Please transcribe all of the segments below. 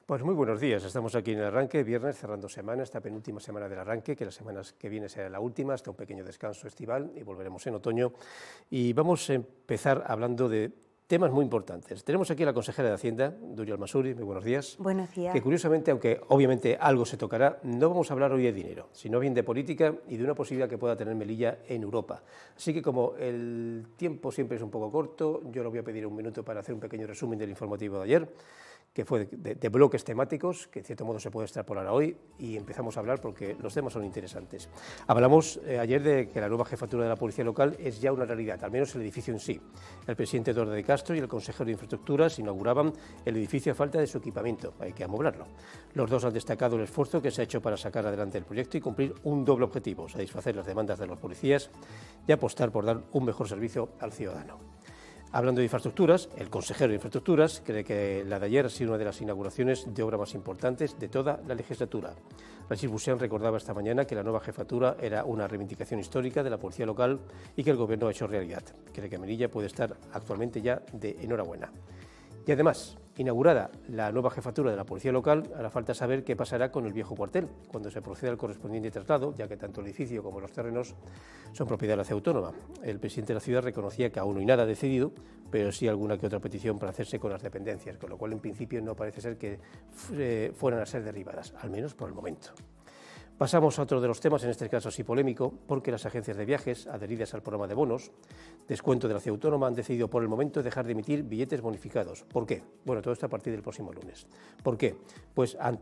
Pues muy buenos días, estamos aquí en el arranque, viernes, cerrando semana, esta penúltima semana del arranque, que las semanas que viene será la última, hasta un pequeño descanso estival y volveremos en otoño. Y vamos a empezar hablando de temas muy importantes. Tenemos aquí a la consejera de Hacienda, Duriol Masuri, muy buenos días. Buenos días. Que curiosamente, aunque obviamente algo se tocará, no vamos a hablar hoy de dinero, sino bien de política y de una posibilidad que pueda tener Melilla en Europa. Así que como el tiempo siempre es un poco corto, yo le voy a pedir un minuto para hacer un pequeño resumen del informativo de ayer, que fue de bloques temáticos, que en cierto modo se puede extrapolar a hoy, y empezamos a hablar porque los temas son interesantes. Hablamos ayer de que la nueva jefatura de la Policía Local es ya una realidad, al menos el edificio en sí. El presidente Eduardo de Castro y el consejero de Infraestructuras inauguraban el edificio a falta de su equipamiento, hay que amoblarlo. Los dos han destacado el esfuerzo que se ha hecho para sacar adelante el proyecto y cumplir un doble objetivo, satisfacer las demandas de los policías y apostar por dar un mejor servicio al ciudadano. Hablando de infraestructuras, el consejero de Infraestructuras cree que la de ayer ha sido una de las inauguraciones de obra más importantes de toda la legislatura. Rachid Bouchán recordaba esta mañana que la nueva jefatura era una reivindicación histórica de la policía local y que el gobierno ha hecho realidad. Cree que Melilla puede estar actualmente ya de enhorabuena. Y además, inaugurada la nueva jefatura de la Policía Local, hará falta saber qué pasará con el viejo cuartel, cuando se proceda al correspondiente traslado, ya que tanto el edificio como los terrenos son propiedad de la ciudad autónoma. El presidente de la ciudad reconocía que aún no hay nada decidido, pero sí alguna que otra petición para hacerse con las dependencias, con lo cual en principio no parece ser que fueran a ser derribadas, al menos por el momento. Pasamos a otro de los temas, en este caso sí polémico, porque las agencias de viajes, adheridas al programa de bonos, descuento de la ciudad autónoma, han decidido por el momento dejar de emitir billetes bonificados. ¿Por qué? Bueno, todo esto a partir del próximo lunes. ¿Por qué? Pues han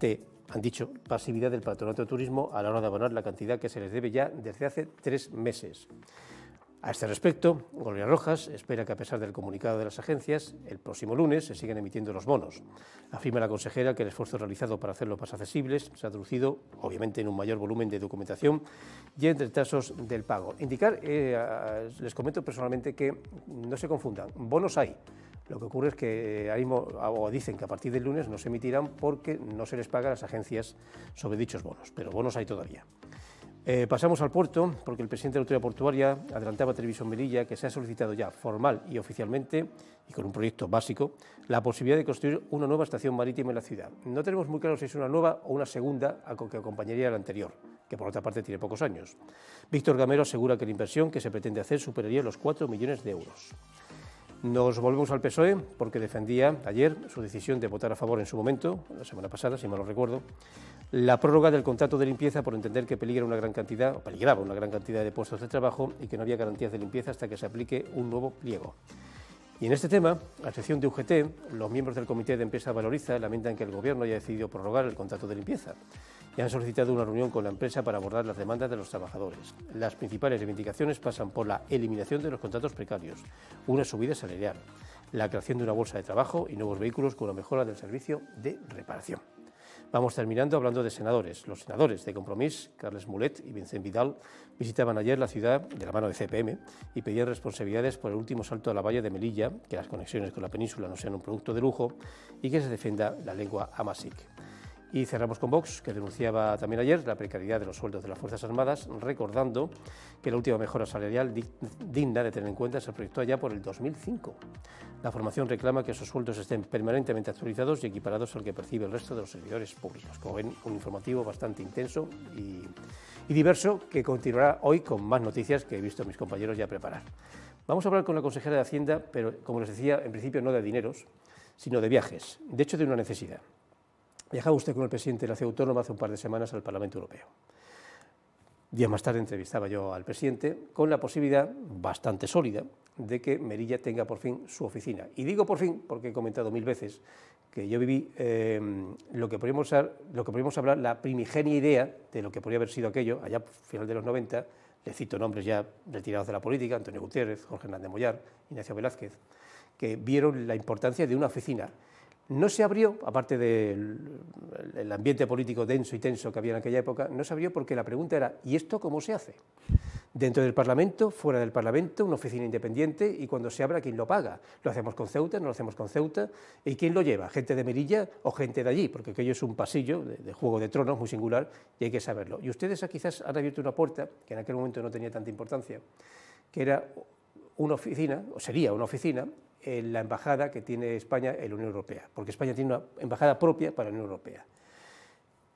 dicho, pasividad del Patronato de Turismo a la hora de abonar la cantidad que se les debe ya desde hace 3 meses. A este respecto, Gloria Rojas espera que a pesar del comunicado de las agencias, el próximo lunes se sigan emitiendo los bonos. Afirma la consejera que el esfuerzo realizado para hacerlos más accesibles se ha traducido, obviamente, en un mayor volumen de documentación y en retrasos del pago. Indicar, les comento personalmente que no se confundan, bonos hay. Lo que ocurre es que dicen que a partir del lunes no se emitirán porque no se les paga a las agencias sobre dichos bonos, pero bonos hay todavía. Pasamos al puerto, porque el presidente de la Autoridad Portuaria adelantaba a Televisión Melilla que se ha solicitado ya formal y oficialmente, y con un proyecto básico, la posibilidad de construir una nueva estación marítima en la ciudad. No tenemos muy claro si es una nueva o una segunda que acompañaría a la anterior, que por otra parte tiene pocos años. Víctor Gamero asegura que la inversión que se pretende hacer superaría los 4 millones de euros. Nos volvemos al PSOE porque defendía ayer su decisión de votar a favor en su momento, la semana pasada, si mal no recuerdo, la prórroga del contrato de limpieza por entender que peligraba una gran cantidad de puestos de trabajo y que no había garantías de limpieza hasta que se aplique un nuevo pliego. Y en este tema, a excepción de UGT, los miembros del Comité de Empresa Valoriza lamentan que el Gobierno haya decidido prorrogar el contrato de limpieza y han solicitado una reunión con la empresa para abordar las demandas de los trabajadores. Las principales reivindicaciones pasan por la eliminación de los contratos precarios, una subida salarial, la creación de una bolsa de trabajo y nuevos vehículos con la mejora del servicio de reparación. Vamos terminando hablando de senadores. Los senadores de Compromís, Carles Mulet y Vicent Vidal, visitaban ayer la ciudad de la mano de CPM y pedían responsabilidades por el último salto a la valla de Melilla, que las conexiones con la península no sean un producto de lujo y que se defienda la lengua amasic. Y cerramos con Vox, que denunciaba también ayer la precariedad de los sueldos de las Fuerzas Armadas, recordando que la última mejora salarial digna de tener en cuenta se proyectó allá por el 2005. La formación reclama que esos sueldos estén permanentemente actualizados y equiparados al que percibe el resto de los servidores públicos. Como ven, un informativo bastante intenso y diverso que continuará hoy con más noticias que he visto a mis compañeros ya preparar. Vamos a hablar con la consejera de Hacienda, pero como les decía, en principio no de dineros, sino de viajes, de hecho de una necesidad. Viajaba usted con el presidente de la ciudad autónoma hace un par de semanas al Parlamento Europeo. Días más tarde entrevistaba yo al presidente con la posibilidad bastante sólida de que Melilla tenga por fin su oficina. Y digo por fin porque he comentado 1000 veces que yo viví lo que podríamos hablar, la primigenia idea de lo que podría haber sido aquello, allá a final de los 90, le cito nombres ya retirados de la política, Antonio Gutiérrez, Jorge Hernández Mollar, Ignacio Velázquez, que vieron la importancia de una oficina. No se abrió, aparte del ambiente político denso y tenso que había en aquella época, no se abrió porque la pregunta era, ¿y esto cómo se hace? Dentro del Parlamento, fuera del Parlamento, una oficina independiente, y cuando se abra, ¿quién lo paga? ¿Lo hacemos con Ceuta? ¿No lo hacemos con Ceuta? ¿Y quién lo lleva? ¿Gente de Melilla o gente de allí? Porque aquello es un pasillo de Juego de Tronos muy singular y hay que saberlo. Y ustedes quizás han abierto una puerta, que en aquel momento no tenía tanta importancia, que era una oficina, o sería una oficina, la embajada que tiene España en la Unión Europea, porque España tiene una embajada propia para la Unión Europea.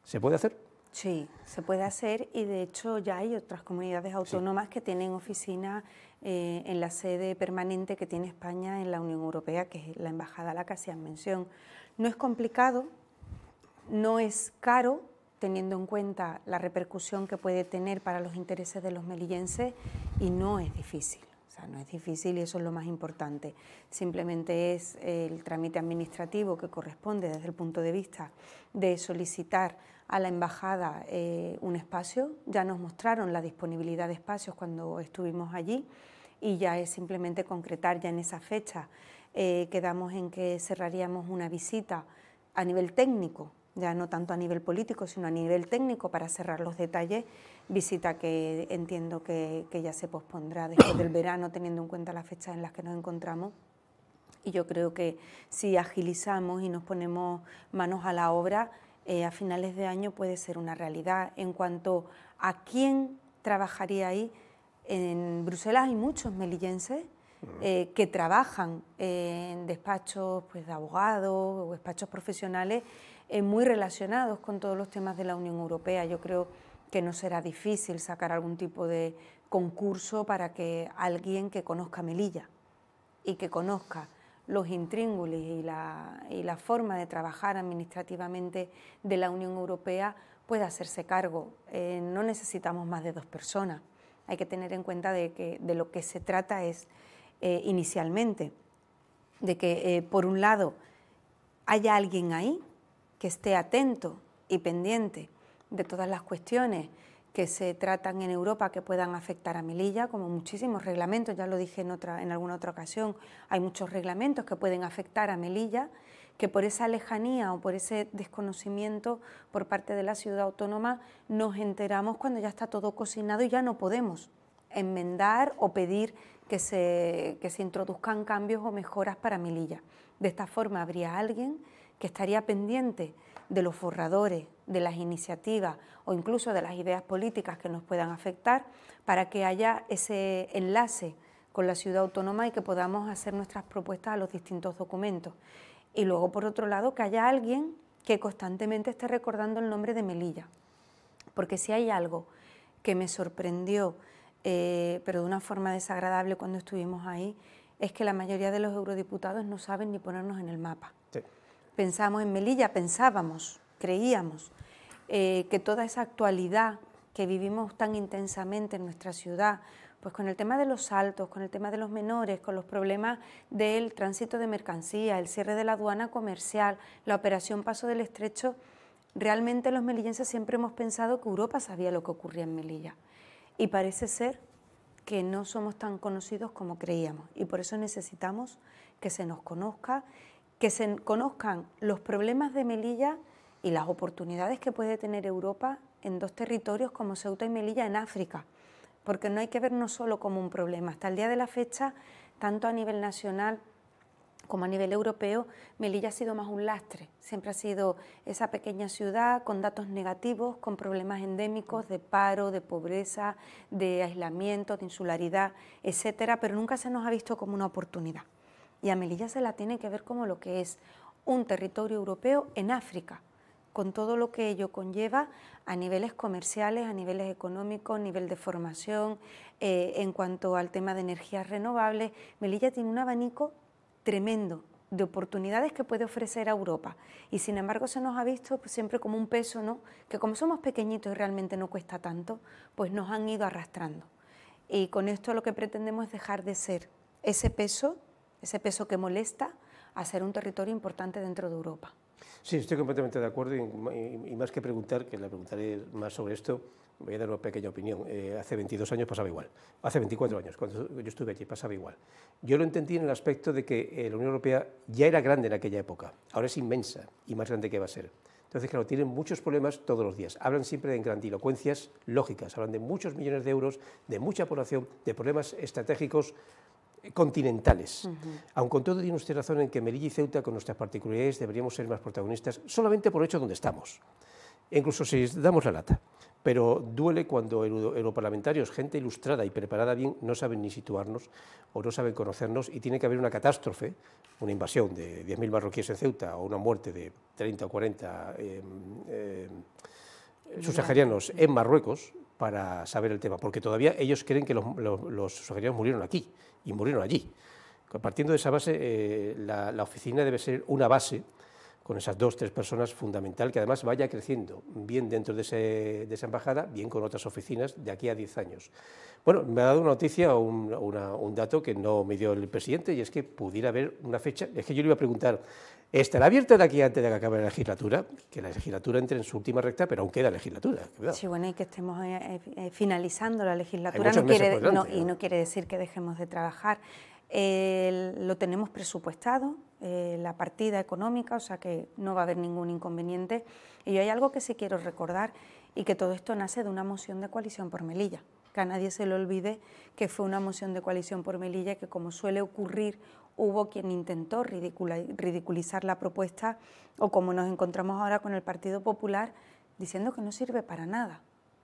¿Se puede hacer? Sí, se puede hacer y de hecho ya hay otras comunidades autónomas que tienen oficinas en la sede permanente que tiene España en la Unión Europea, que es la embajada a la que hacían mención. No es complicado, no es caro, teniendo en cuenta la repercusión que puede tener para los intereses de los melillenses, y no es difícil. O sea, no es difícil y eso es lo más importante. Simplemente es el trámite administrativo que corresponde desde el punto de vista de solicitar a la embajada un espacio. Ya nos mostraron la disponibilidad de espacios cuando estuvimos allí y ya es simplemente concretar ya en esa fecha. Quedamos en que cerraríamos una visita a nivel técnico, ya no tanto a nivel político, sino a nivel técnico para cerrar los detalles, visita que entiendo que ya se pospondrá después del verano, teniendo en cuenta las fechas en las que nos encontramos. Y yo creo que si agilizamos y nos ponemos manos a la obra, a finales de año puede ser una realidad. En cuanto a quién trabajaría ahí, en Bruselas hay muchos melillenses que trabajan en despachos pues, de abogados o despachos profesionales muy relacionados con todos los temas de la Unión Europea. Yo creo que no será difícil sacar algún tipo de concurso para que alguien que conozca Melilla y que conozca los intríngulis y la forma de trabajar administrativamente de la Unión Europea pueda hacerse cargo. No necesitamos más de 2 personas. Hay que tener en cuenta de lo que se trata es inicialmente, de que por un lado haya alguien ahí que esté atento y pendiente de todas las cuestiones que se tratan en Europa que puedan afectar a Melilla, como muchísimos reglamentos, ya lo dije en alguna otra ocasión, hay muchos reglamentos que pueden afectar a Melilla, que por esa lejanía o por ese desconocimiento por parte de la ciudad autónoma nos enteramos cuando ya está todo cocinado y ya no podemos enmendar o pedir que se introduzcan cambios o mejoras para Melilla. De esta forma habría alguien que estaría pendiente de los borradores, de las iniciativas o incluso de las ideas políticas que nos puedan afectar para que haya ese enlace con la ciudad autónoma y que podamos hacer nuestras propuestas a los distintos documentos. Y luego, por otro lado, que haya alguien que constantemente esté recordando el nombre de Melilla. Porque si hay algo que me sorprendió, pero de una forma desagradable cuando estuvimos ahí, es que la mayoría de los eurodiputados no saben ni ponernos en el mapa. Sí. Pensamos en Melilla, creíamos que toda esa actualidad que vivimos tan intensamente en nuestra ciudad, pues con el tema de los saltos, con el tema de los menores, con los problemas del tránsito de mercancía, el cierre de la aduana comercial, la operación Paso del Estrecho, realmente los melillenses siempre hemos pensado que Europa sabía lo que ocurría en Melilla. Y parece ser que no somos tan conocidos como creíamos. Y por eso necesitamos que se nos conozca, que se conozcan los problemas de Melilla y las oportunidades que puede tener Europa en 2 territorios como Ceuta y Melilla en África. Porque no hay que vernos solo como un problema. Hasta el día de la fecha, tanto a nivel nacional como a nivel europeo, Melilla ha sido más un lastre. Siempre ha sido esa pequeña ciudad con datos negativos, con problemas endémicos de paro, de pobreza, de aislamiento, de insularidad, etcétera, pero nunca se nos ha visto como una oportunidad. Y a Melilla se la tiene que ver como lo que es un territorio europeo en África, con todo lo que ello conlleva a niveles comerciales, a niveles económicos, nivel de formación, en cuanto al tema de energías renovables. Melilla tiene un abanico tremendo de oportunidades que puede ofrecer a Europa y sin embargo se nos ha visto pues, siempre como un peso, ¿no? Que como somos pequeñitos y realmente no cuesta tanto, pues nos han ido arrastrando. Y con esto lo que pretendemos es dejar de ser ese peso que molesta, a ser un territorio importante dentro de Europa. Sí, estoy completamente de acuerdo y más que preguntar, que le preguntaré más sobre esto, voy a dar una pequeña opinión. Hace 22 años pasaba igual, hace 24 años, cuando yo estuve allí, pasaba igual. Yo lo entendí en el aspecto de que la Unión Europea ya era grande en aquella época, ahora es inmensa y más grande que va a ser. Entonces, claro, tienen muchos problemas todos los días. Hablan siempre de grandilocuencias lógicas, hablan de muchos millones de euros, de mucha población, de problemas estratégicos continentales. Aun con todo, tiene usted razón en que Melilla y Ceuta, con nuestras particularidades, deberíamos ser más protagonistas solamente por el hecho donde estamos, incluso si damos la lata. pero duele cuando europarlamentarios, gente ilustrada y preparada bien, no saben ni situarnos o no saben conocernos y tiene que haber una catástrofe, una invasión de 10.000 marroquíes en Ceuta o una muerte de 30 o 40 subsaharianos en Marruecos para saber el tema, porque todavía ellos creen que los subsaharianos murieron aquí y murieron allí. Partiendo de esa base, la oficina debe ser una base con esas 2 o 3 personas fundamental, que además vaya creciendo bien dentro de esa embajada, bien con otras oficinas de aquí a 10 años. Bueno, me ha dado una noticia, un dato que no me dio el presidente, y es que pudiera haber una fecha. Es que yo le iba a preguntar, ¿estará abierta de aquí antes de que acabe la legislatura? Que la legislatura entre en su última recta, pero aún queda legislatura. Cuidado. Sí, bueno, y que estemos finalizando la legislatura no quiere decir que dejemos de trabajar. Lo tenemos presupuestado, la partida económica, o sea que no va a haber ningún inconveniente. Y hay algo que sí quiero recordar, y que todo esto nace de una moción de coalición por Melilla, que a nadie se le olvide que fue una moción de coalición por Melilla, que como suele ocurrir, hubo quien intentó ridiculizar la propuesta, o como nos encontramos ahora con el Partido Popular, diciendo que no sirve para nada,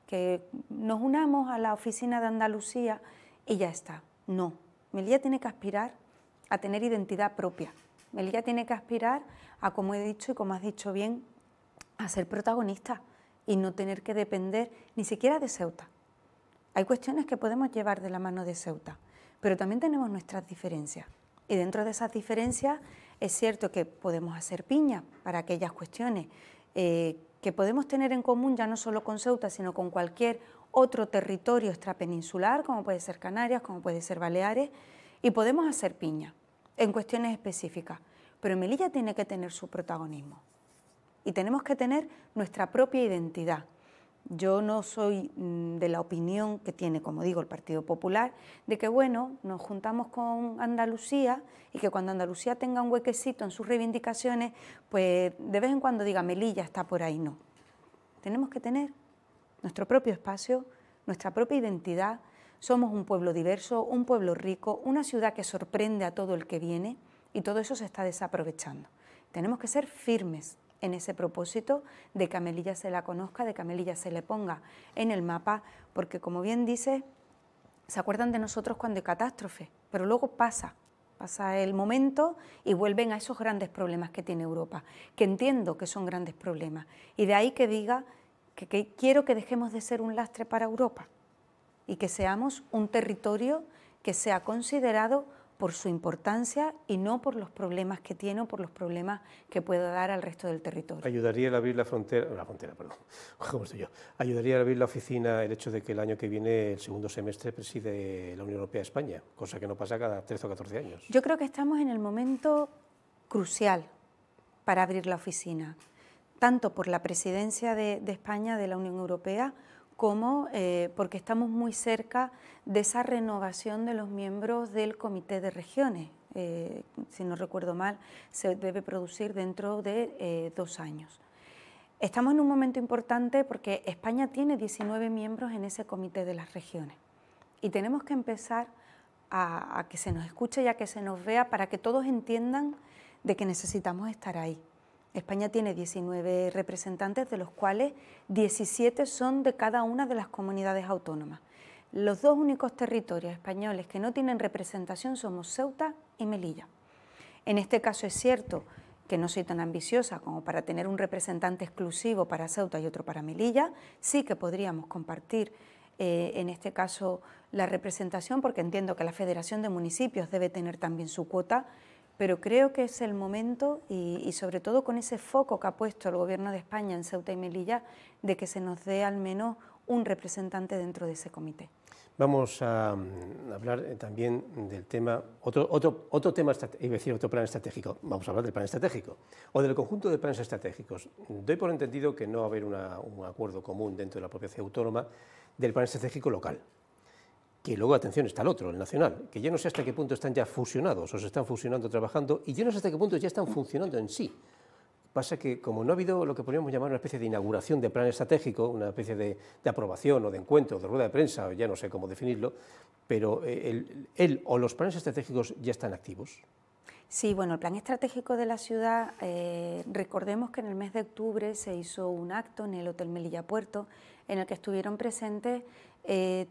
que nos unamos a la oficina de Andalucía y ya está. No. Melilla tiene que aspirar a tener identidad propia. Melilla tiene que aspirar a, como he dicho y como has dicho bien, a ser protagonista y no tener que depender ni siquiera de Ceuta. Hay cuestiones que podemos llevar de la mano de Ceuta, pero también tenemos nuestras diferencias. Y dentro de esas diferencias es cierto que podemos hacer piña para aquellas cuestiones que podemos tener en común, ya no solo con Ceuta, sino con cualquier otro territorio extrapeninsular, como puede ser Canarias, como puede ser Baleares, y podemos hacer piña en cuestiones específicas, pero Melilla tiene que tener su protagonismo y tenemos que tener nuestra propia identidad. Yo no soy de la opinión que tiene, como digo, el Partido Popular, de que, bueno, nos juntamos con Andalucía y que cuando Andalucía tenga un huequecito en sus reivindicaciones, pues de vez en cuando diga Melilla está por ahí. No. Tenemos que tener nuestro propio espacio, nuestra propia identidad. Somos un pueblo diverso, un pueblo rico, una ciudad que sorprende a todo el que viene, y todo eso se está desaprovechando. Tenemos que ser firmes en ese propósito de que a Melilla se la conozca, de que a Melilla se le ponga en el mapa, porque como bien dice, se acuerdan de nosotros cuando hay catástrofe, pero luego pasa el momento y vuelven a esos grandes problemas que tiene Europa, que entiendo que son grandes problemas, y de ahí que diga que quiero que dejemos de ser un lastre para Europa y que seamos un territorio que sea considerado por su importancia y no por los problemas que tiene o por los problemas que pueda dar al resto del territorio. ¿Ayudaría a abrir ayudaría a abrir la oficina el hecho de que el año que viene, el segundo semestre, preside la Unión Europea España, cosa que no pasa cada 13 o 14 años? Yo creo que estamos en el momento crucial para abrir la oficina, tanto por la presidencia de España de la Unión Europea, como porque estamos muy cerca de esa renovación de los miembros del Comité de Regiones. Si no recuerdo mal, se debe producir dentro de 2 años. Estamos en un momento importante porque España tiene 19 miembros en ese Comité de las Regiones y tenemos que empezar a que se nos escuche y a que se nos vea para que todos entiendan de que necesitamos estar ahí. España tiene 19 representantes, de los cuales 17 son de cada una de las comunidades autónomas. Los 2 únicos territorios españoles que no tienen representación somos Ceuta y Melilla. En este caso es cierto que no soy tan ambiciosa como para tener un representante exclusivo para Ceuta y otro para Melilla. Sí que podríamos compartir en este caso la representación, porque entiendo que la Federación de Municipios debe tener también su cuota, pero creo que es el momento, y sobre todo con ese foco que ha puesto el Gobierno de España en Ceuta y Melilla, de que se nos dé al menos un representante dentro de ese comité. Vamos a hablar también del tema, otro tema, iba a decir otro plan estratégico, vamos a hablar del plan estratégico, o del conjunto de planes estratégicos. Doy por entendido que no va a haber un acuerdo común dentro de la propia ciudad autónoma del plan estratégico local. Que luego, atención, está el otro, el nacional, que yo no sé hasta qué punto están ya fusionados o se están fusionando, trabajando, y yo no sé hasta qué punto ya están funcionando en sí. Pasa que, como no ha habido lo que podríamos llamar una especie de inauguración de plan estratégico, una especie de aprobación o de encuentro, de rueda de prensa, o ya no sé cómo definirlo, pero él o los planes estratégicos ya están activos. Sí, bueno, el plan estratégico de la ciudad, recordemos que en el mes de octubre se hizo un acto en el Hotel Melilla Puerto en el que estuvieron presentes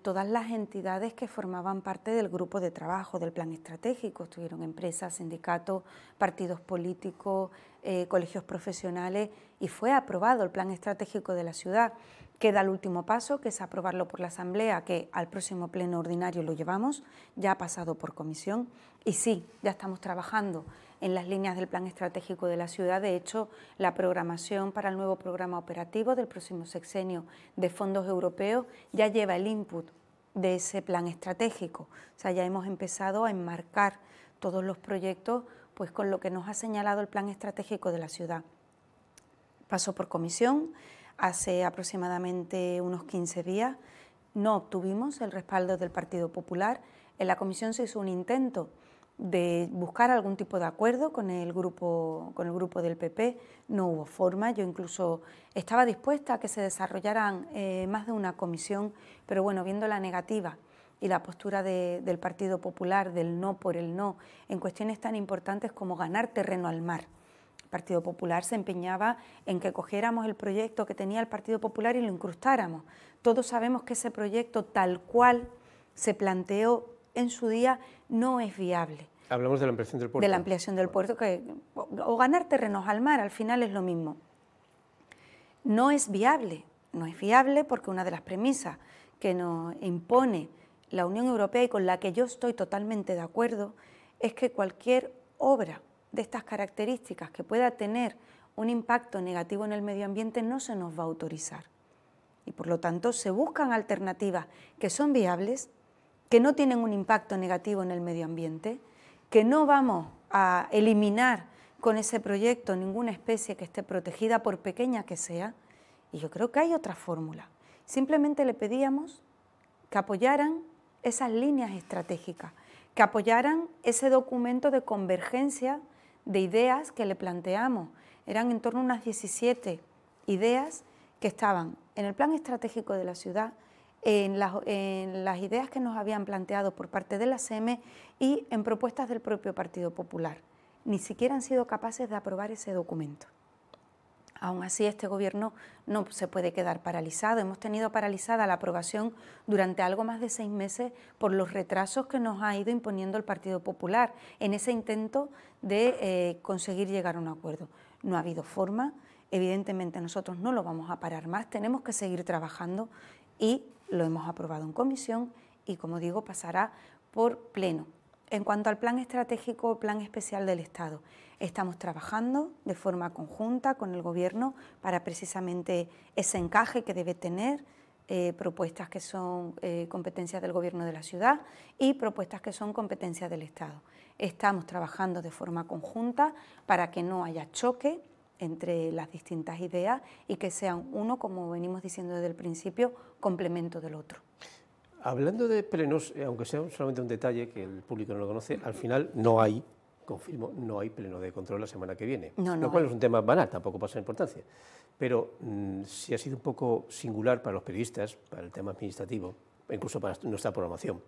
todas las entidades que formaban parte del grupo de trabajo del plan estratégico. Estuvieron empresas, sindicatos, partidos políticos, colegios profesionales, y fue aprobado el plan estratégico de la ciudad. Queda el último paso, que es aprobarlo por la Asamblea, que al próximo pleno ordinario lo llevamos, ya ha pasado por comisión, y sí, ya estamos trabajando en las líneas del plan estratégico de la ciudad. De hecho, la programación para el nuevo programa operativo del próximo sexenio de fondos europeos ya lleva el input de ese plan estratégico. O sea, ya hemos empezado a enmarcar todos los proyectos pues con lo que nos ha señalado el plan estratégico de la ciudad. Pasó por comisión hace aproximadamente unos 15 días, no obtuvimos el respaldo del Partido Popular. En la comisión se hizo un intento de buscar algún tipo de acuerdo con el grupo del PP, no hubo forma. Yo incluso estaba dispuesta a que se desarrollaran más de una comisión, pero bueno, viendo la negativa y la postura del Partido Popular, del no por el no, en cuestiones tan importantes como ganar terreno al mar. El Partido Popular se empeñaba en que cogiéramos el proyecto que tenía el Partido Popular y lo incrustáramos. Todos sabemos que ese proyecto, tal cual se planteó en su día, no es viable. Hablamos de la ampliación del puerto. De la ampliación del puerto, o ganar terrenos al mar, al final es lo mismo. No es viable porque una de las premisas que nos impone la Unión Europea y con la que yo estoy totalmente de acuerdo es que cualquier obra de estas características que pueda tener un impacto negativo en el medio ambiente no se nos va a autorizar. Y por lo tanto se buscan alternativas que son viables, que no tienen un impacto negativo en el medio ambiente, que no vamos a eliminar con ese proyecto ninguna especie que esté protegida, por pequeña que sea, y yo creo que hay otra fórmula. Simplemente le pedíamos que apoyaran esas líneas estratégicas, que apoyaran ese documento de convergencia de ideas que le planteamos. Eran en torno a unas 17 ideas que estaban en el plan estratégico de la ciudad, en las ideas que nos habían planteado por parte de la SEME y en propuestas del propio Partido Popular. Ni siquiera han sido capaces de aprobar ese documento. Aún así, este Gobierno no se puede quedar paralizado. Hemos tenido paralizada la aprobación durante algo más de 6 meses por los retrasos que nos ha ido imponiendo el Partido Popular en ese intento de conseguir llegar a un acuerdo. No ha habido forma, evidentemente nosotros no lo vamos a parar más, tenemos que seguir trabajando y lo hemos aprobado en comisión y, como digo, pasará por pleno. En cuanto al plan estratégico, plan especial del Estado, estamos trabajando de forma conjunta con el Gobierno para precisamente ese encaje que debe tener, propuestas que son competencias del Gobierno de la ciudad y propuestas que son competencias del Estado. Estamos trabajando de forma conjunta para que no haya choque entre las distintas ideas y que sean uno, como venimos diciendo desde el principio, complemento del otro. Hablando de plenos, aunque sea solamente un detalle que el público no lo conoce, al final no hay, confirmo, no hay pleno de control la semana que viene, lo cual es un tema banal, tampoco pasa importancia, pero sí ha sido un poco singular para los periodistas, para el tema administrativo, incluso para nuestra programación,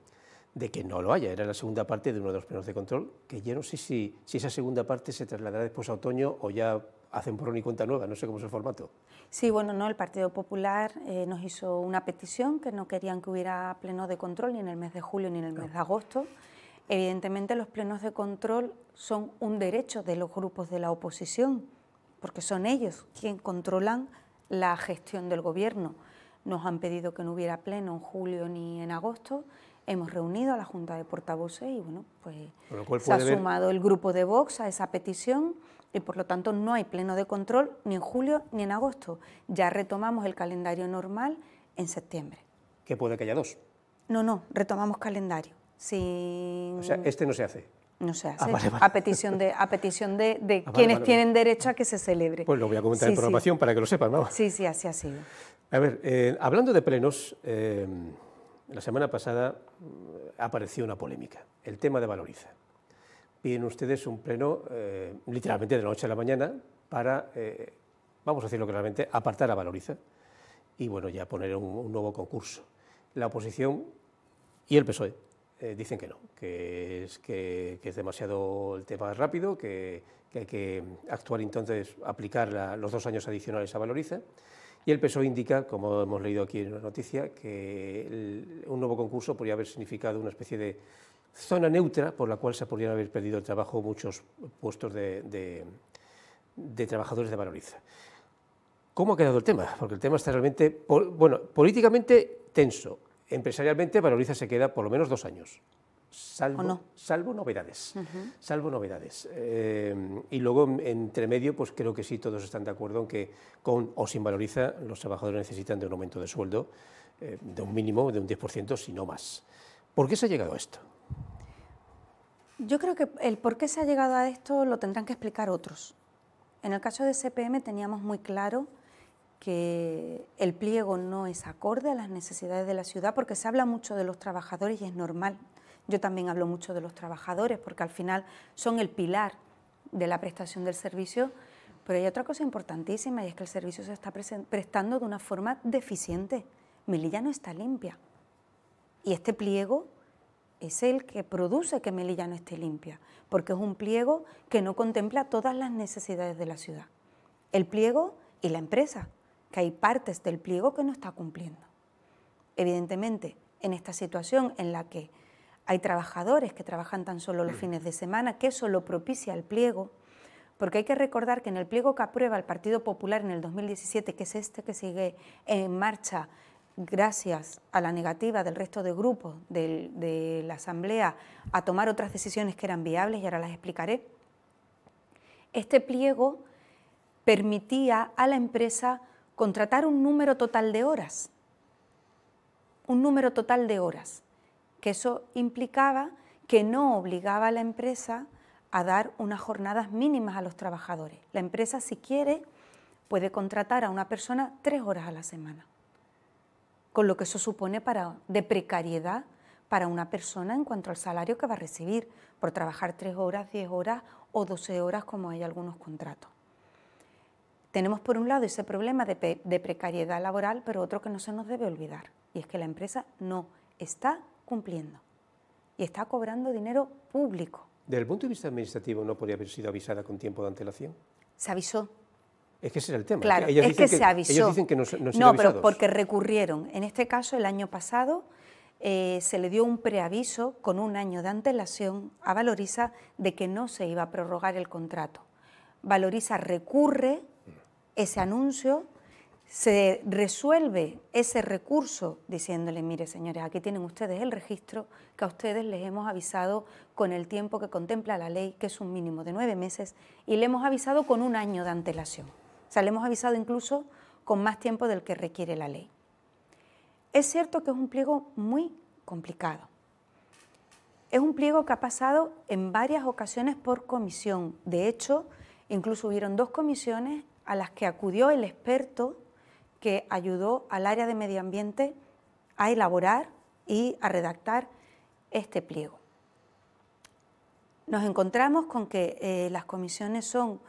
de que no lo haya. Era la segunda parte de uno de los plenos de control, que yo no sé si esa segunda parte se trasladará después a otoño o ya hacen borrón y cuenta nueva, no sé cómo es el formato. Sí, bueno, no, el Partido Popular nos hizo una petición que no querían que hubiera plenos de control ni en el mes de julio ni en el mes de agosto. Evidentemente los plenos de control son un derecho de los grupos de la oposición, porque son ellos quienes controlan la gestión del Gobierno. Nos han pedido que no hubiera pleno en julio ni en agosto. Hemos reunido a la Junta de Portavoces y bueno, pues se ha sumado el grupo de Vox a esa petición y por lo tanto no hay pleno de control ni en julio ni en agosto. Ya retomamos el calendario normal en septiembre. ¿Que puede que haya dos? No, retomamos calendario. O sea, este no se hace. No se hace, vale. a petición de quienes tienen derecho a que se celebre. Pues lo voy a comentar en programación para que lo sepan, vamos. Sí, así ha sido. A ver, hablando de plenos, la semana pasada apareció una polémica, el tema de Valoriza. Piden ustedes un pleno literalmente de la noche a la mañana para, vamos a decirlo claramente, apartar a Valoriza y bueno, ya poner un nuevo concurso. La oposición y el PSOE dicen que no, que es demasiado el tema rápido, que hay que actuar entonces, aplicar los 2 años adicionales a Valoriza. Y el PSOE indica, como hemos leído aquí en la noticia, que un nuevo concurso podría haber significado una especie de zona neutra por la cual se podrían haber perdido el trabajo muchos puestos de trabajadores de Valoriza. ¿Cómo ha quedado el tema? Porque el tema está realmente, bueno, políticamente tenso. Empresarialmente, Valoriza se queda por lo menos 2 años, salvo novedades. Salvo novedades. Y luego, entre medio, pues creo que sí, todos están de acuerdo en que con o sin Valoriza los trabajadores necesitan de un aumento de sueldo, de un mínimo de un 10%, si no más. ¿Por qué se ha llegado a esto? Yo creo que el por qué se ha llegado a esto lo tendrán que explicar otros. En el caso de CPM teníamos muy claro que el pliego no es acorde a las necesidades de la ciudad, porque se habla mucho de los trabajadores y es normal. Yo también hablo mucho de los trabajadores, porque al final son el pilar de la prestación del servicio, pero hay otra cosa importantísima y es que el servicio se está prestando de una forma deficiente. Melilla no está limpia y este pliego es el que produce que Melilla no esté limpia, porque es un pliego que no contempla todas las necesidades de la ciudad. El pliego y la empresa, que hay partes del pliego que no está cumpliendo. Evidentemente, en esta situación en la que hay trabajadores que trabajan tan solo los fines de semana, que eso lo propicia el pliego, porque hay que recordar que en el pliego que aprueba el Partido Popular en el 2017, que es este que sigue en marcha gracias a la negativa del resto de grupos de la Asamblea a tomar otras decisiones que eran viables, y ahora las explicaré, este pliego permitía a la empresa contratar un número total de horas, que eso implicaba que no obligaba a la empresa a dar unas jornadas mínimas a los trabajadores. La empresa, si quiere, puede contratar a una persona 3 horas a la semana, con lo que eso supone de precariedad para una persona en cuanto al salario que va a recibir por trabajar 3 horas, 10 horas o 12 horas, como hay algunos contratos. Tenemos por un lado ese problema de precariedad laboral, pero otro que no se nos debe olvidar, y es que la empresa no está cumpliendo y está cobrando dinero público. ¿Desde el punto de vista administrativo no podría haber sido avisada con tiempo de antelación? Se avisó. Es que ese era el tema. Claro, es que se avisó. Ellos dicen que no se No, pero porque recurrieron. En este caso, el año pasado, se le dio un preaviso con 1 año de antelación a Valoriza de que no se iba a prorrogar el contrato. Valoriza recurre ese anuncio, se resuelve ese recurso diciéndole, mire señores, aquí tienen ustedes el registro, que a ustedes les hemos avisado con el tiempo que contempla la ley, que es un mínimo de 9 meses, y le hemos avisado con 1 año de antelación. O sea, le hemos avisado incluso con más tiempo del que requiere la ley. Es cierto que es un pliego muy complicado. Es un pliego que ha pasado en varias ocasiones por comisión. De hecho, incluso hubieron 2 comisiones a las que acudió el experto que ayudó al área de medio ambiente a elaborar y a redactar este pliego. Nos encontramos con que las comisiones son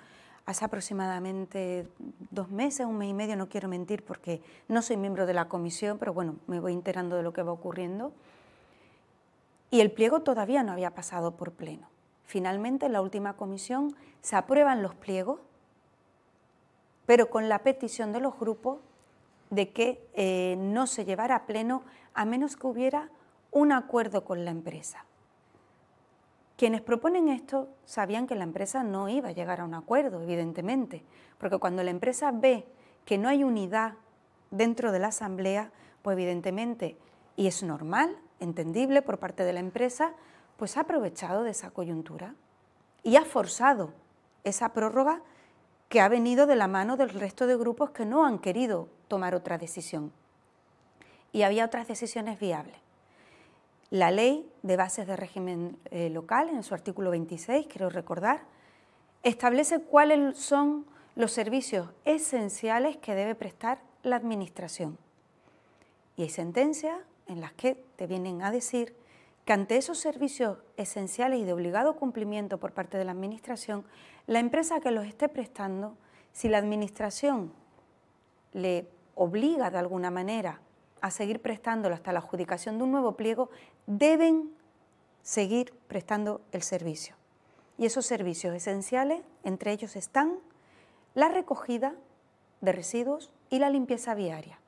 hace aproximadamente 2 meses, 1 mes y medio, no quiero mentir porque no soy miembro de la comisión, pero bueno, me voy enterando de lo que va ocurriendo. Y el pliego todavía no había pasado por pleno. Finalmente, en la última comisión se aprueban los pliegos, pero con la petición de los grupos de que no se llevara a pleno a menos que hubiera un acuerdo con la empresa. Quienes proponen esto sabían que la empresa no iba a llegar a un acuerdo, evidentemente, porque cuando la empresa ve que no hay unidad dentro de la asamblea, pues evidentemente, y es normal, entendible por parte de la empresa, pues ha aprovechado de esa coyuntura y ha forzado esa prórroga que ha venido de la mano del resto de grupos que no han querido tomar otra decisión. Y había otras decisiones viables. La Ley de Bases de Régimen Local, en su artículo 26, quiero recordar, establece cuáles son los servicios esenciales que debe prestar la Administración. Y hay sentencias en las que te vienen a decir que ante esos servicios esenciales y de obligado cumplimiento por parte de la Administración, la empresa que los esté prestando, si la Administración le obliga de alguna manera a seguir prestándolo hasta la adjudicación de un nuevo pliego, deben seguir prestando el servicio. Y esos servicios esenciales, entre ellos están la recogida de residuos y la limpieza viaria.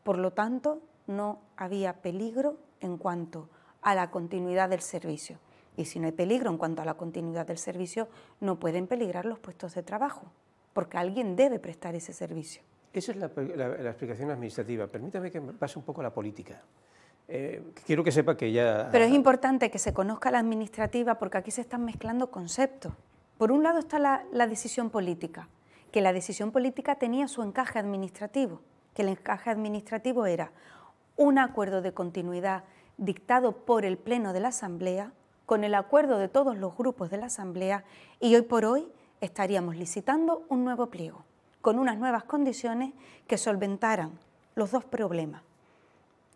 Por lo tanto, no había peligro en cuanto a la continuidad del servicio. Y si no hay peligro en cuanto a la continuidad del servicio, no pueden peligrar los puestos de trabajo, porque alguien debe prestar ese servicio. Esa es la explicación administrativa. Permítame que pase un poco a la política. Quiero que sepa que ya... Pero es importante que se conozca la administrativa, porque aquí se están mezclando conceptos. Por un lado está la decisión política, que la decisión política tenía su encaje administrativo, que el encaje administrativo era un acuerdo de continuidad dictado por el Pleno de la Asamblea, con el acuerdo de todos los grupos de la Asamblea, y hoy por hoy estaríamos licitando un nuevo pliego, con unas nuevas condiciones que solventaran los dos problemas: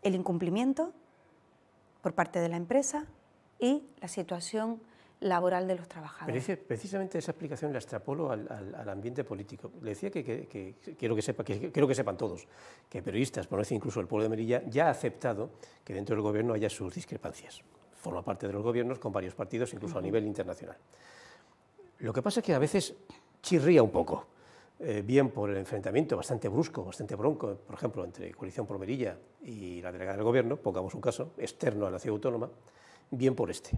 el incumplimiento por parte de la empresa y la situación laboral de los trabajadores. Pero precisamente esa explicación la extrapolo al ambiente político. Le decía que quiero que sepan todos, que periodistas, por no decir incluso el pueblo de Melilla, ya ha aceptado que dentro del gobierno haya sus discrepancias. Forma parte de los gobiernos con varios partidos, incluso a nivel internacional. Lo que pasa es que a veces chirría un poco, bien por el enfrentamiento bastante brusco, bastante bronco, por ejemplo, entre Coalición por Melilla y la delegada del gobierno, pongamos un caso, externo a la ciudad autónoma, bien por este.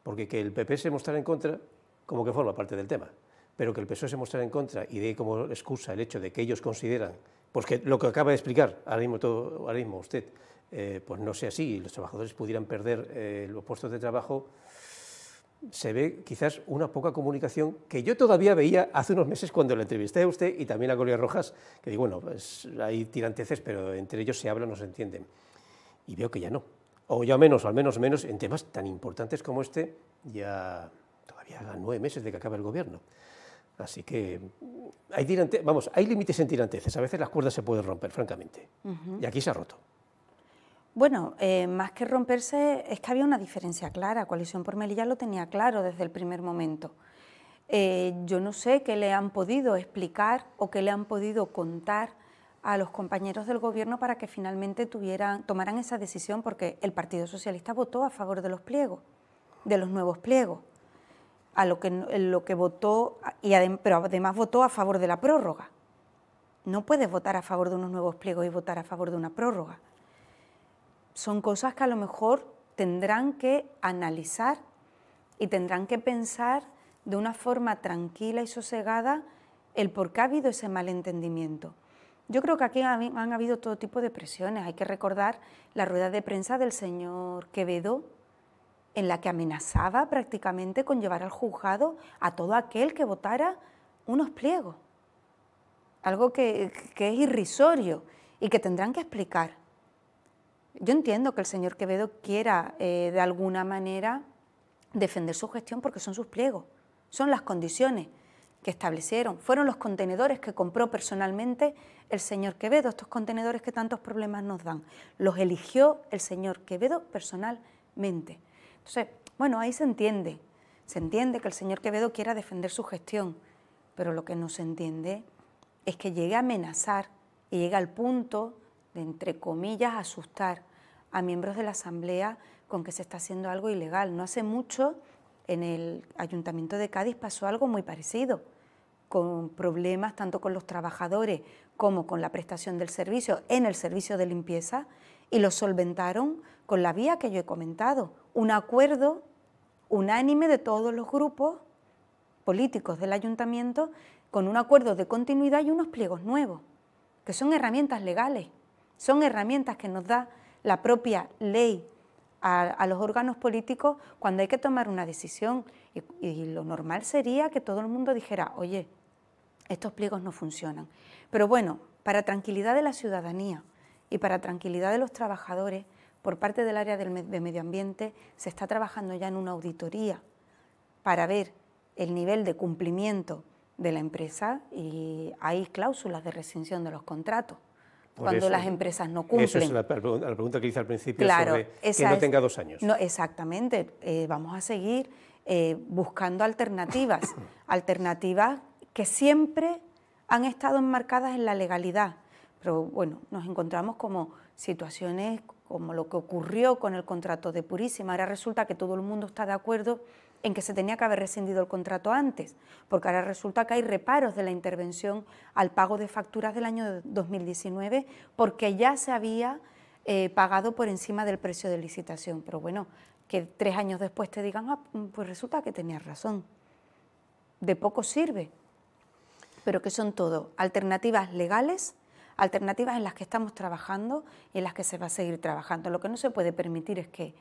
Porque que el PP se mostrara en contra, como que forma parte del tema, pero que el PSOE se mostrara en contra y dé como excusa el hecho de que ellos consideran, pues que lo que acaba de explicar ahora mismo usted, pues no sea así y los trabajadores pudieran perder los puestos de trabajo, se ve quizás una poca comunicación que yo todavía veía hace unos meses cuando le entrevisté a usted y también a Gloria Rojas, que digo, bueno, pues hay tiranteces, pero entre ellos se hablan, no se entienden. Y veo que ya no. O ya menos, o al menos en temas tan importantes como este, ya todavía hagan 9 meses de que acabe el gobierno. Así que hay límites en tiranteces, a veces las cuerdas se pueden romper, francamente, y aquí se ha roto. Bueno, más que romperse, es que había una diferencia clara. Coalición por Melilla lo tenía claro desde el primer momento. Yo no sé qué le han podido explicar o qué le han podido contar a los compañeros del gobierno para que finalmente tomaran esa decisión, porque el Partido Socialista votó a favor de los pliegos, de los nuevos pliegos, a lo que votó, pero además votó a favor de la prórroga. No puedes votar a favor de unos nuevos pliegos y votar a favor de una prórroga. Son cosas que a lo mejor tendrán que analizar y tendrán que pensar de una forma tranquila y sosegada el por qué ha habido ese malentendimiento. Yo creo que aquí han habido todo tipo de presiones. Hay que recordar la rueda de prensa del señor Quevedo, en la que amenazaba prácticamente con llevar al juzgado a todo aquel que votara unos pliegos. Algo que es irrisorio y que tendrán que explicar. Yo entiendo que el señor Quevedo quiera de alguna manera defender su gestión porque son sus pliegos, son las condiciones que establecieron, fueron los contenedores que compró personalmente el señor Quevedo, estos contenedores que tantos problemas nos dan, los eligió el señor Quevedo personalmente. Entonces, bueno, ahí se entiende que el señor Quevedo quiera defender su gestión, pero lo que no se entiende es que llegue a amenazar y llegue al punto de, entre comillas, asustar a miembros de la Asamblea con que se está haciendo algo ilegal. No hace mucho, en el Ayuntamiento de Cádiz pasó algo muy parecido, con problemas tanto con los trabajadores como con la prestación del servicio en el servicio de limpieza, y lo solventaron con la vía que yo he comentado, un acuerdo unánime de todos los grupos políticos del ayuntamiento, con un acuerdo de continuidad y unos pliegos nuevos, que son herramientas legales, son herramientas que nos da la propia ley a los órganos políticos cuando hay que tomar una decisión, y lo normal sería que todo el mundo dijera, oye, estos pliegos no funcionan. Pero bueno, para tranquilidad de la ciudadanía y para tranquilidad de los trabajadores, por parte del área de medio ambiente se está trabajando ya en una auditoría para ver el nivel de cumplimiento de la empresa, y hay cláusulas de rescisión de los contratos. Cuando las empresas no cumplen. Eso es la pregunta que hice al principio, claro, sobre que no tenga 2 años. No, exactamente. Vamos a seguir buscando alternativas, alternativas que siempre han estado enmarcadas en la legalidad. Pero bueno, nos encontramos como situaciones como lo que ocurrió con el contrato de Purísima. Ahora resulta que todo el mundo está de acuerdo en que se tenía que haber rescindido el contrato antes, porque ahora resulta que hay reparos de la intervención al pago de facturas del año 2019, porque ya se había pagado por encima del precio de licitación. Pero bueno, que 3 años después te digan, pues resulta que tenías razón. De poco sirve, pero que son todo alternativas legales, alternativas en las que estamos trabajando y en las que se va a seguir trabajando. Lo que no se puede permitir es que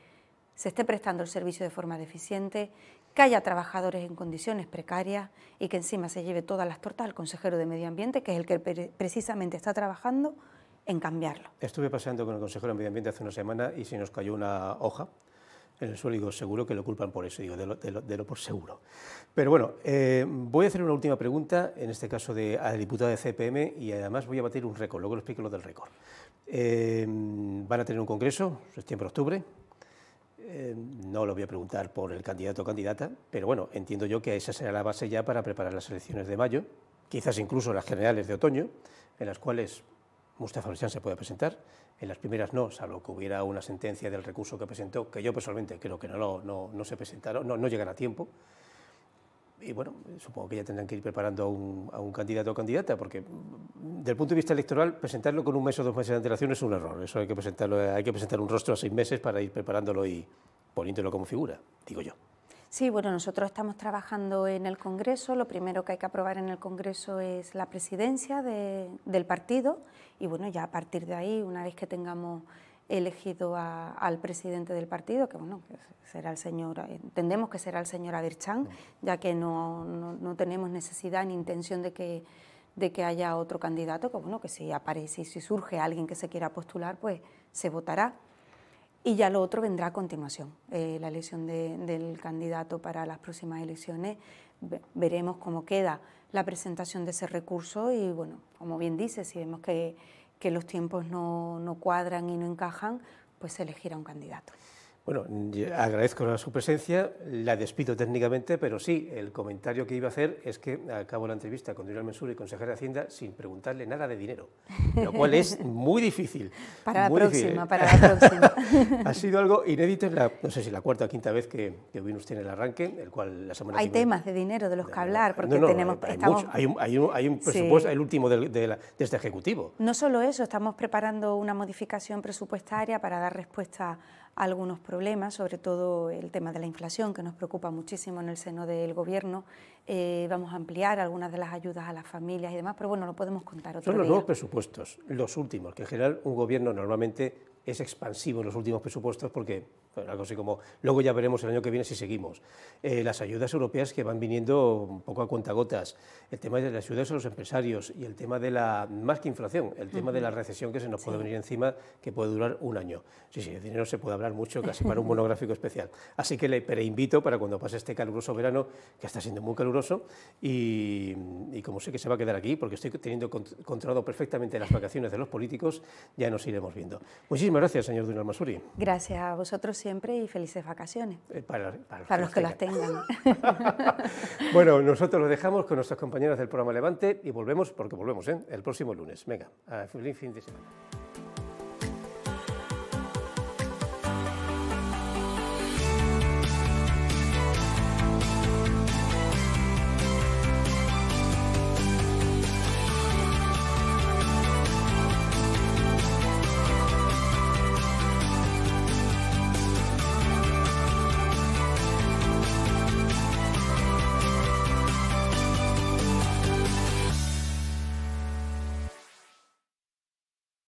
se esté prestando el servicio de forma deficiente, que haya trabajadores en condiciones precarias y que encima se lleve todas las tortas al consejero de Medio Ambiente, que es el que precisamente está trabajando en cambiarlo. Estuve paseando con el consejero de Medio Ambiente hace una semana y se nos cayó una hoja en el suelo y digo, seguro que lo culpan por eso, digo, de lo por seguro. Pero bueno, voy a hacer una última pregunta, en este caso a la diputada de CPM, y además voy a batir un récord, luego lo explico lo del récord. Van a tener un congreso, septiembre-octubre, no lo voy a preguntar por el candidato o candidata, pero bueno, entiendo yo que esa será la base ya para preparar las elecciones de mayo, quizás incluso las generales de otoño, en las cuales Mustafa Al-Shan se puede presentar. En las primeras no, salvo que hubiera una sentencia del recurso que presentó, que yo personalmente creo que no se presentaron, no llegan a tiempo. Y bueno, supongo que ya tendrán que ir preparando a un candidato o candidata, porque del punto de vista electoral, presentarlo con 1 mes o 2 meses de antelación es un error. Eso hay que presentar un rostro a 6 meses para ir preparándolo y poniéndolo como figura, digo yo. Sí, bueno, nosotros estamos trabajando en el Congreso. Lo primero que hay que aprobar en el Congreso es la presidencia del partido y bueno, ya a partir de ahí, una vez que tengamos elegido al presidente del partido, que bueno, que será el señor, entendemos que será el señor Aberchán, ya que no tenemos necesidad ni intención de que haya otro candidato, que bueno, que si aparece y si surge alguien que se quiera postular, pues se votará. Y ya lo otro vendrá a continuación, la elección del candidato para las próximas elecciones. Veremos cómo queda la presentación de ese recurso y, bueno, como bien dice, si vemos que los tiempos no cuadran y no encajan, pues se elegirá un candidato. Bueno, agradezco su presencia, la despido técnicamente, pero sí, el comentario que iba a hacer es que acabo la entrevista con Dunial Mansuri, consejera de Hacienda, sin preguntarle nada de dinero, lo cual es muy difícil. Para la próxima. Ha sido algo inédito, no sé si la 4ª o 5ª vez que vino usted en el arranque, el cual la semana Hay temas de dinero de los que hablar, porque hay un presupuesto, el último de este Ejecutivo. No solo eso, estamos preparando una modificación presupuestaria para dar respuesta a algunos problemas, sobre todo el tema de la inflación, que nos preocupa muchísimo en el seno del Gobierno. Vamos a ampliar algunas de las ayudas a las familias y demás, pero bueno, lo podemos contar otro día. Son los nuevos presupuestos, los últimos, que en general un Gobierno normalmente es expansivo en los últimos presupuestos porque, bueno, algo así como, luego ya veremos el año que viene si seguimos. Las ayudas europeas que van viniendo un poco a cuentagotas, el tema de las ayudas a los empresarios y el tema de más que inflación, el tema de la recesión que se nos puede venir encima, que puede durar 1 año. Sí, de dinero se puede hablar mucho, casi para un monográfico especial. Así que le preinvito para cuando pase este caluroso verano, que está siendo muy caluroso, y como sé que se va a quedar aquí, porque estoy teniendo controlado perfectamente las vacaciones de los políticos, ya nos iremos viendo. Muchísimas gracias, señor Dunial Mansuri. Gracias a vosotros siempre y felices vacaciones. Para los que las tengan. Bueno, nosotros lo dejamos con nuestras compañeras del programa Levante y volvemos, porque volvemos, el próximo lunes. Venga, feliz fin de semana.